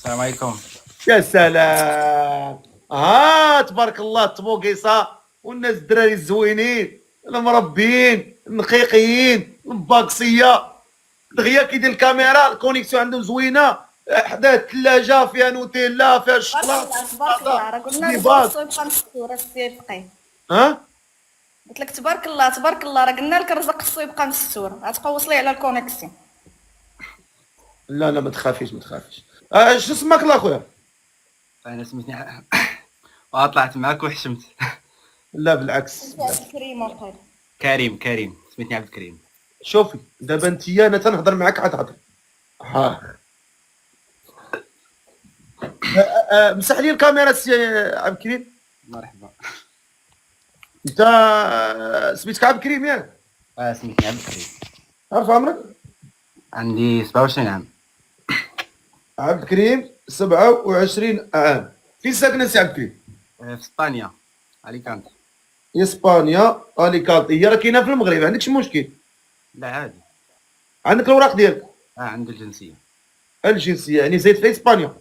السلام عليكم. يا سلام. تبارك الله الطبوقيصه والناس الدراري الزوينين المربيين النقيقيين الباكسيه دغيا كيدير الكاميرا الكونيكسيون عندهم زوينه، حداه الثلاجه فيها نوتيلا فيها الشوكولاته تبارك الله راه قلنا لك باك. خصو يبقى مستور السي فقيه. قلت لك تبارك الله تبارك الله راه قلنا لك الرزق خصو يبقى مستور، غتقوص ليه على الكونيكسيون. لا ما تخافيش ما تخافيش. شنو سماك الله خويا؟ انا سميتني طلعت معاك وحشمت. لا بالعكس كريم وخير. كريم سميتني عبد الكريم. شوفي دابا انتيا انا تنهضر معاك عاد هضر. مسح لي الكاميرا سي عبد الكريم. مرحبا. انت سميتك عبد الكريم ياك؟ سميتني عبد الكريم. عارف عمرك؟ عندي 27 عام. عبد الكريم 27 عام. فين ساكن سي عبد الكريم؟ في اسبانيا اليكانت. اسبانيا اليكانتي هي راه كاينه في المغرب، عندكش مشكل؟ لا عادي. عندك الاوراق ديالك؟ عندي الجنسيه. الجنسيه يعني زيد في اسبانيا؟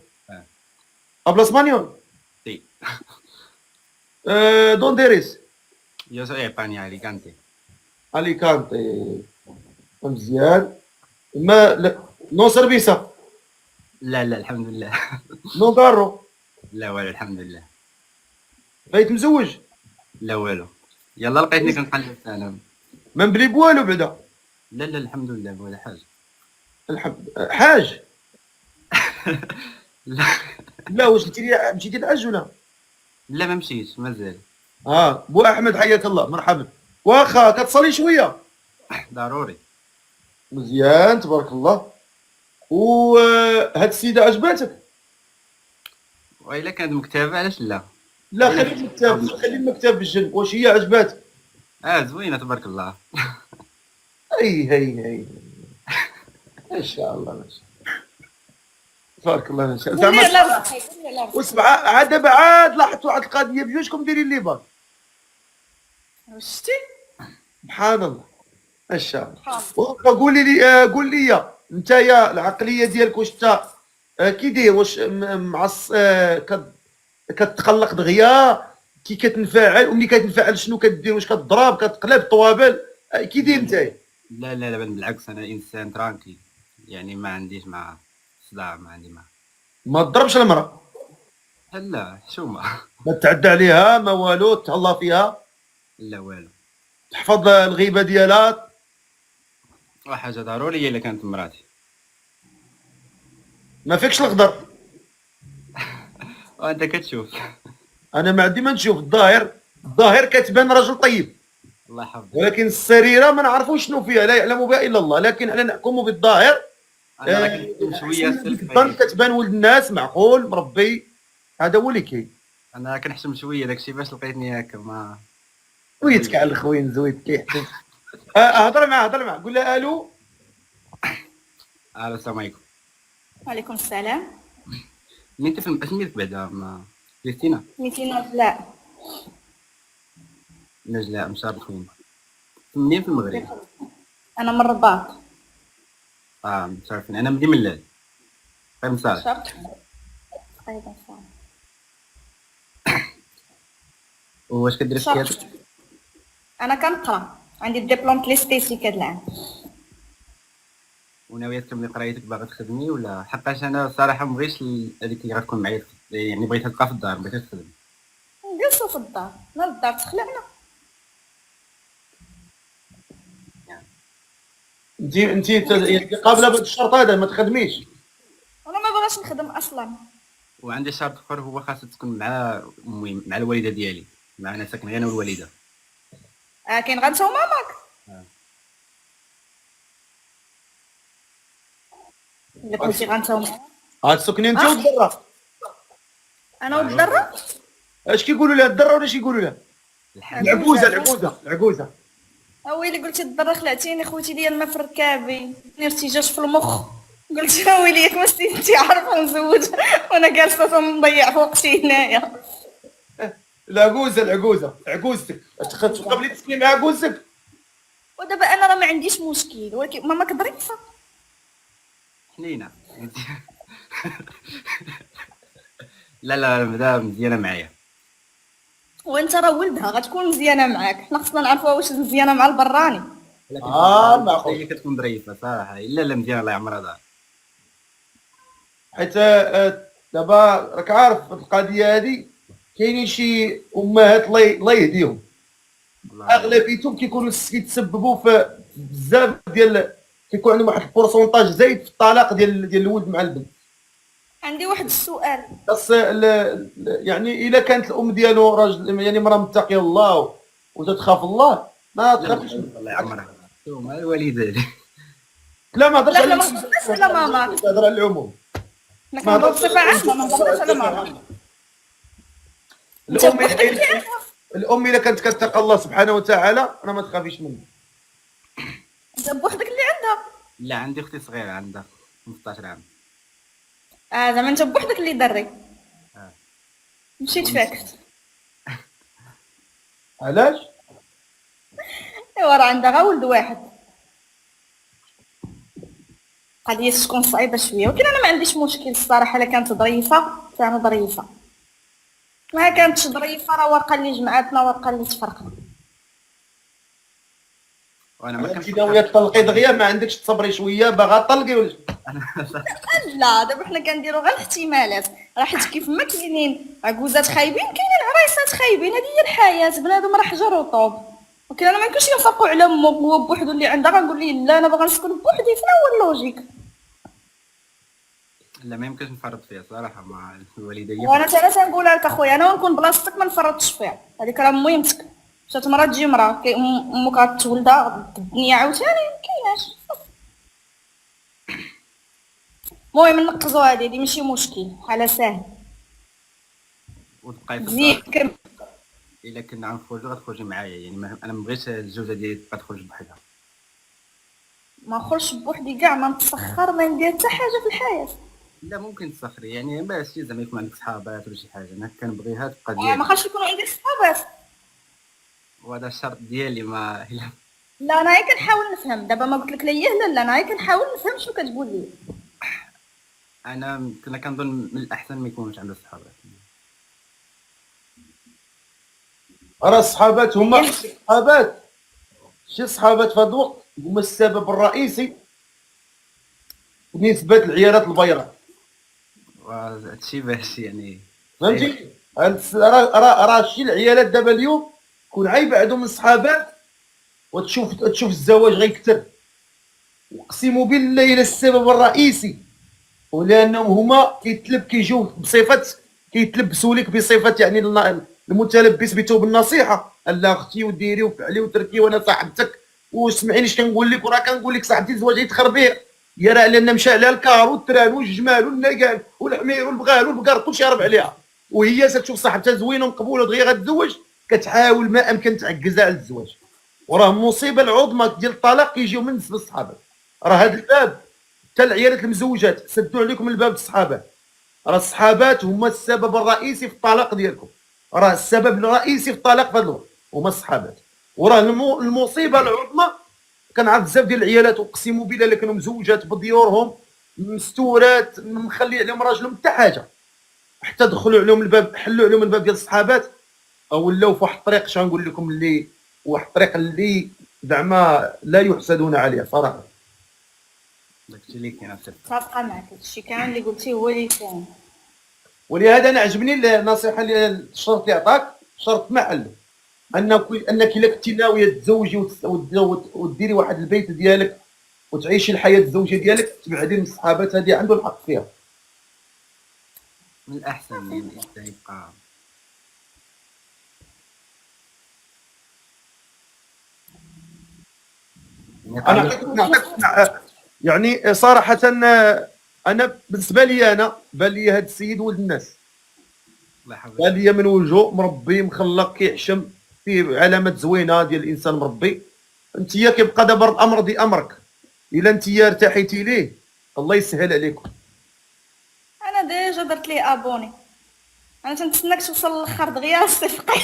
ابلا اسبانيول؟ سي. دونديريس؟ Yo soy de España, Alicante. اليكانتي مزيان. ما لا. نو سيرفيسا؟ لا الحمد لله. نو كارو؟ لا والو الحمد لله. بغيت مزوج؟ لا والو. يلا لقيتني كنقلب انا. ما نبلي بوالو بعدا؟ لا الحمد لله ولا حاجه. الحمد حاج. لا لا واش مشيتي للحج ولا؟ لا ما مشيتش مازال. بو احمد حياك الله مرحبا. واخا كتصلي شويه؟ ضروري. مزيان تبارك الله. وهاد السيده عجباتك؟ والا كانت مكتبه علاش لا؟ لا خلي المكتب بالجنب. واش هي عجباتك؟ زوينه تبارك الله. هي ما شاء الله ما شاء الله تبارك الله ما شاء الله. واسمع عاد دابا عاد لاحظت واحد القضيه بجوجكم دايرين لي بال. شتي سبحان الله ما شاء الله. قول لي نتايا العقليه ديالك واش انت كي داير واش معص كتقلق دغيا كي كتنفعل وملي كتنفعل شنو كدير؟ واش كتضرب كتقلب الطوابل كي داير نتايا؟ لا بالعكس انا انسان ترانكي يعني ما عنديش مع صداع ما عندي ما تضربش المراه؟ لا حشومه. ما تعدى عليها ما والو تهلا فيها؟ لا والو. تحفظ الغيبه ديالها؟ حاجه ضروريه الا كانت مراتي. ما فيكش الخضر؟ وانت كتشوف. انا ما عندي ما نشوف. الظاهر كتبان رجل طيب الله يحفظك. ولكن السريره ما نعرفوش شنو فيها لا يعلم بها الا الله، لكن انا نحكم بالظاهر. انا كنحكم شويه السلف كتبان ولد الناس معقول مربي، هذا هو اللي كاين. انا كنحشم شويه داكشي باش لقيتني هكا ما زويتك على الخوين زويت كيحسن. هضر معاه قول له الو. السلام عليكم. وعليكم السلام. انت سميتك بعدا كريستينا؟ سميتي نجلاء. نجلاء مشارف خويا. منين في المغرب؟ انا من الرباط. مشارفين. انا من ملال. غير مصالح. شرط تقريبا صح. واش كدير في حياتك؟ انا كنقرا عندي الدبلوم ليستيتيك هاد العام. وناويه تكملي قرايتك باغا تخدمي ولا؟ حقاش انا صراحه مبغيتش هذيك اللي غتكون معايا يعني بغيتها تبقى في الدار بغيتها تخدم. جلسوا في الدار لا الدار تخلعنا. انت قابله بهذا الشرط هذا ما تخدميش؟ انا ما بغاش نخدم اصلا. وعندي شرط اخر هو خاصها تكون مع امي مع الوالده ديالي. معنا ساكن غير انا والوالده. كاين غنتا وماماك؟ الا كنتي غنتا وماماك تسكني انت والدره؟ انا والدره؟ اش كيقولوا لها الدره ولا اش يقولوا لها؟ العجوزه. ويلي قلتي الدره خلعتيني خوتي ديالنا في ركابي ارتجاج في المخ. قلت ويلي ياك ما انتي عارفه نزوج وانا جالسه تنضيع وقتي هنايا. عجوزتك قبل تسكني مع عجوزتك. ودابا انا راه ما عنديش مشكل ولكن ماماك ظريفه حنينه. لا لا مدام مزيانه معايا. وانت راه ولدها غتكون مزيانه معاك، حنا خصنا نعرفوها واش مزيانه مع البراني. ولكن معقول. هي كتكون ظريفه صراحه، الا لا مزيانه الله يعمرها دار. حيت دابا راك عارف القضيه هذه، كاينين شي امهات الله يهديهم، والله اغلبيتهم كيكونوا كيتسببوا في بزاف ديال، كيكون عندهم واحد البورسونتاج زايد في الطلاق ديال الولد مع البنت. عندي واحد السؤال، خاص يعني الا كانت الام ديالو راجل يعني مراه متقيه الله وتتخاف الله، ما تخافش. الله يعمرها هما الوالدات. لا ما هضرش لا على حنا ما هضرناش على ماما، هضر على العموم. حنا كنهضروا بصفه عامه، ما هضرناش على ماما. انت الام بوحدك اللي عندها، الام الا كانت كتقى الله سبحانه وتعالى راه ما تخافيش منه. انت بوحدك اللي عندها. لا عندي اختي صغيره عندها 15 عام. زعما انت بوحدك اللي دري. آه. مشيت فاكت. علاش؟ ايوا راه عندها غير ولد واحد. قضيه تكون صعيبه شويه، ولكن انا ما عنديش مشكل الصراحه. الا كانت ظريفه فانا ظريفه، ما كانتش ظريفه راه ورقه اللي جمعاتنا ورقه اللي تفرقنا. وانا ما انت كنفكر. ناويه تطلقي دغيا؟ ما عندكش تصبري شويه باغا تطلقي ولا؟ لا دابا حنا كنديروا غير الاحتمالات، راه حيت كيف ما كاينين عكوزات خايبين كاينين عرايسات خايبين، هذه هي الحياه. بنادم راه حجر وطوب، ولكن انا ما يمكنش نفرقوا على امه هو بوحدو اللي عندها غنقول ليه لا انا باغا نسكن بوحدي. فين هو اللوجيك؟ لا ما يمكنش نفرط فيها صراحه مع الوالديه. وانا حتى انا تنقولها لك اخويا، انا ونكون بلاصتك ما نفرطش فيها. هذيك راه مهمتك، مشات مرا تجي مرا امك غتولدها الدنيا عاوتاني مكايناش. المهم ننقزوا هذه ماشي مشكل، حاله ساهل. وتبقاي في زيد الدار. الا كنا غنخرجوا غتخرجي معايا، يعني انا ما بغيتش الزوجه ديالي تبقى تخرج بوحدها. ما نخرجش بوحدي كاع، ما نتسخر، ما ندير حتى حاجه في الحياه. لا ممكن تسخري يعني باش زعما يكون عندك صحابات ولا شي حاجه، انا كنبغيها تبقى ما ديالي. خاصش يكونوا عندك صحابات. وهذا الشرط ديالي ما لا انا غير كنحاول نفهم، دابا ما قلت لك لا لا، انا غير كنحاول نفهم شنو كتقول لي. كنا كنظن من الاحسن ما يكونش عندها صحابات. راه الصحابات هما الصحابات، شي صحابات في هذا الوقت هما السبب الرئيسي بالنسبه للعيالات البيضاء. وهادشي باش يعني فهمتي؟ راه شي العيالات دابا اليوم كون عايب عندهم من الصحابات وتشوف الزواج غيكثر. اقسم بالله الى السبب الرئيسي ولانهم هما كيجيو بصفه، كيتلبسوا لك بصفه يعني المتلبس بثوب النصيحه. لا اختي وديري وفعلي وتركي وانا صاحبتك وسمعيني اش كنقول لك، وراه كنقول لك صاحبتي الزواج يتخربيق يا راه لان مشى عليها الكار والتران والجمال والنقال والحمير والبغال والبقر كلشي هرب عليها، وهي تشوف صاحبتها زوينه ومقبوله دغيا غتزوج كتحاول ما امكن تعكزها على الزواج. وراه المصيبه العظمى ديال الطلاق كيجيو من نسب الصحابه. راه هذا الباب حتى العيالات المزوجات سدوا عليكم الباب الصحابات. راه الصحابات هما السبب الرئيسي في الطلاق ديالكم، راه السبب الرئيسي في الطلاق في هذا الوقت هما الصحابات. وراه المصيبه العظمى كنعرف بزاف ديال العيالات اقسم بالله اللي كانوا مزوجات بديورهم مستورات مخلي عليهم راجلهم حتى حاجه، حتى دخلوا عليهم الباب حلوا عليهم الباب ديال الصحابات ولاو في واحد الطريق اش غنقول لكم اللي واحد الطريق اللي زعما لا يحسدون عليه صراحه. داكشي اللي كاين. متفقه معك، هادشي كامل اللي قلتيه هو اللي كاين. ولهذا انا عجبني النصيحه اللي الشرط اللي عطاك، شرط محل انك الا كنتي ناويه تتزوجي وديري واحد البيت ديالك وتعيشي الحياه الزوجيه ديالك تبعدي من الصحابات، هذه عنده الحق فيها. من الاحسن يعني الانسان يبقى انا نعطيك يعني صراحه انا بالنسبه لي انا بان لي هذا السيد ولد الناس، الله يحفظك. بان لي من وجهه مربي مخلق كيحشم فيه علامات زوينه ديال الانسان مربي. انت كيبقى دابا الامر دي امرك، الا انت ارتحيتي ليه الله يسهل عليكم. انا ديجا درت ليه ابوني، انا تنتسناك توصل للاخر دغيا صفقي.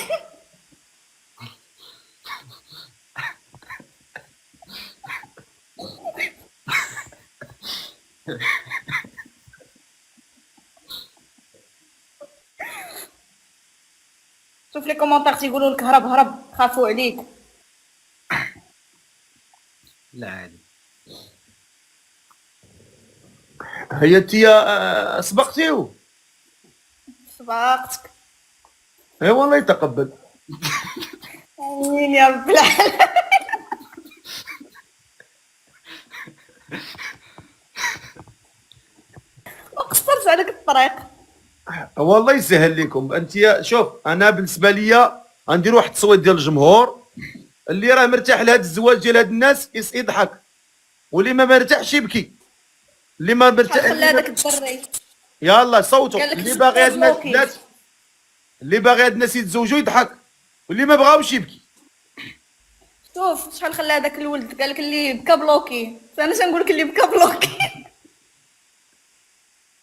شوف لي كومونتير تيقولوا لك هرب هرب، خافوا عليك. لا عادي. هي انت سبقتيو. سبقتك. اي والله يتقبل. امين يا رب العالمين. وقصرت عليك الطريق. والله يسهل لكم. انت شوف، انا بالنسبه ليا غندير واحد التصويت ديال الجمهور، اللي راه مرتاح لهذا الزواج ديال هاد الناس يضحك، واللي ما مرتاحش يبكي. اللي ما مرتاح خلي هذاك الدري. يلا صوتوا. قال لك اللي باغي هاد الناس بلوكي. اللي باغي هاد الناس يتزوجوا يضحك، واللي ما بغاوش يبكي. شوف شحال خلى هذاك الولد قال لك اللي بكى بلوكي، فانا شنقول لك اللي بكى بلوكي.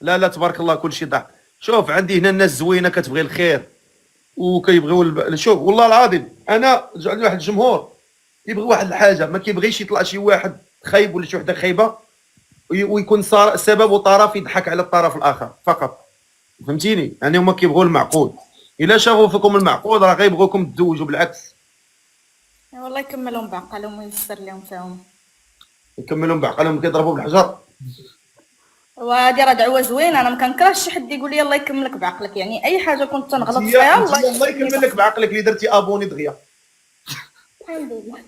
لا لا تبارك الله كلشي ضحك. شوف عندي هنا الناس زوينه كتبغي الخير وكيبغيو شوف والله العظيم انا عندي واحد الجمهور يبغي واحد الحاجه، ما كيبغيش يطلع شي واحد خايب ولا شي وحده خايبه ويكون سبب وطرف يضحك على الطرف الاخر فقط. فهمتيني؟ يعني هما كيبغوا المعقول. الا شافوا فيكم المعقول راه غيبغوكم تزوجوا بالعكس. والله يكملهم بعقلهم وييسر لهم فيهم. يكملون بعقلهم كيضربوا بالحجر. وهادي راه دعوه زوينه، انا ما كنكرهش شي حد يقول لي الله يكملك بعقلك، يعني اي حاجه كنت تنغلط فيها الله يكمل لك بعقلك اللي درتي ابوني دغيا. الحمد لله.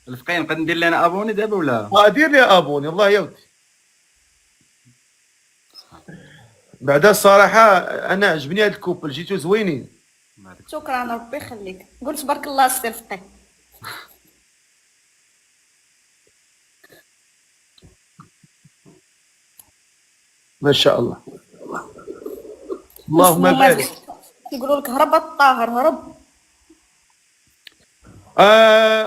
الفقيه نقدر ندير لنا ابوني دابا ولا؟ دير لي ابوني الله يا ودي. بعدا الصراحه انا عجبني هاد الكوبل، جيتو زوينين. شكرا ربي يخليك. قلت تبارك الله السي الفقيه. ما شاء الله. اللهم بارك. يقولوا لك هرب الطاهر هرب.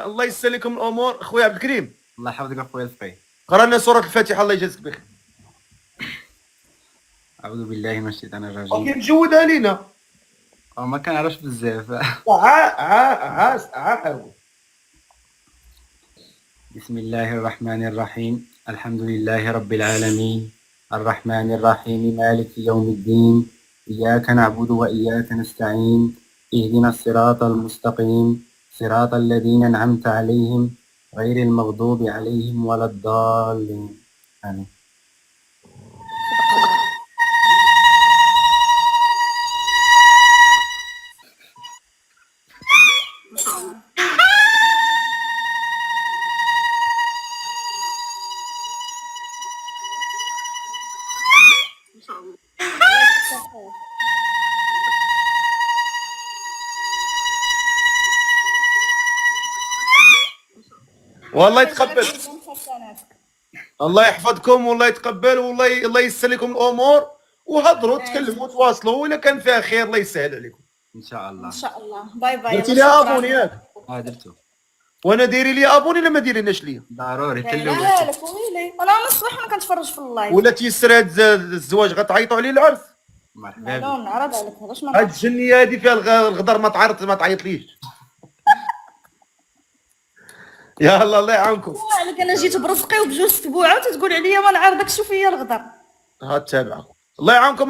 الله يسر لكم الامور. خويا عبد الكريم الله يحفظك اخويا الفقيه. قرا لنا سوره الفاتحه الله يجازيك بخير. اعوذ بالله من الشيطان الرجيم. اوكي مجودها لينا. ما كنعرفش بزاف. حاول. بسم الله الرحمن الرحيم. الحمد لله رب العالمين الرحمن الرحيم مالك يوم الدين إياك نعبد وإياك نستعين اهدنا الصراط المستقيم صراط الذين أنعمت عليهم غير المغضوب عليهم ولا الضالين آمين. والله يتقبل. الله يحفظكم والله يتقبل والله الله ييسر لكم الامور، وهضروا تكلموا تواصلوا، وإلا كان فيها خير الله يسهل عليكم ان شاء الله. ان شاء الله. باي باي. درتي لي ابوني ياك؟ درتو. وانا ديري لي ابوني ولا ما ديريناش ليا؟ ضروري لا تلو. لا ويلي انا من الصباح وانا كنتفرج في اللايف. ولا تيسر هذا الزواج غتعيطوا عليه العرس. مرحبا لا بك. نعرض عليك علاش ما هاد الجنيه هادي فيها الغدر، ما تعيطليش. يلا الله يعاونكم. عليك. انا جيت برزقي وبجوج تبوعه وتتقول عليا ما نعرضكش فيا الغدر. هاد تابعه الله يعاونكم.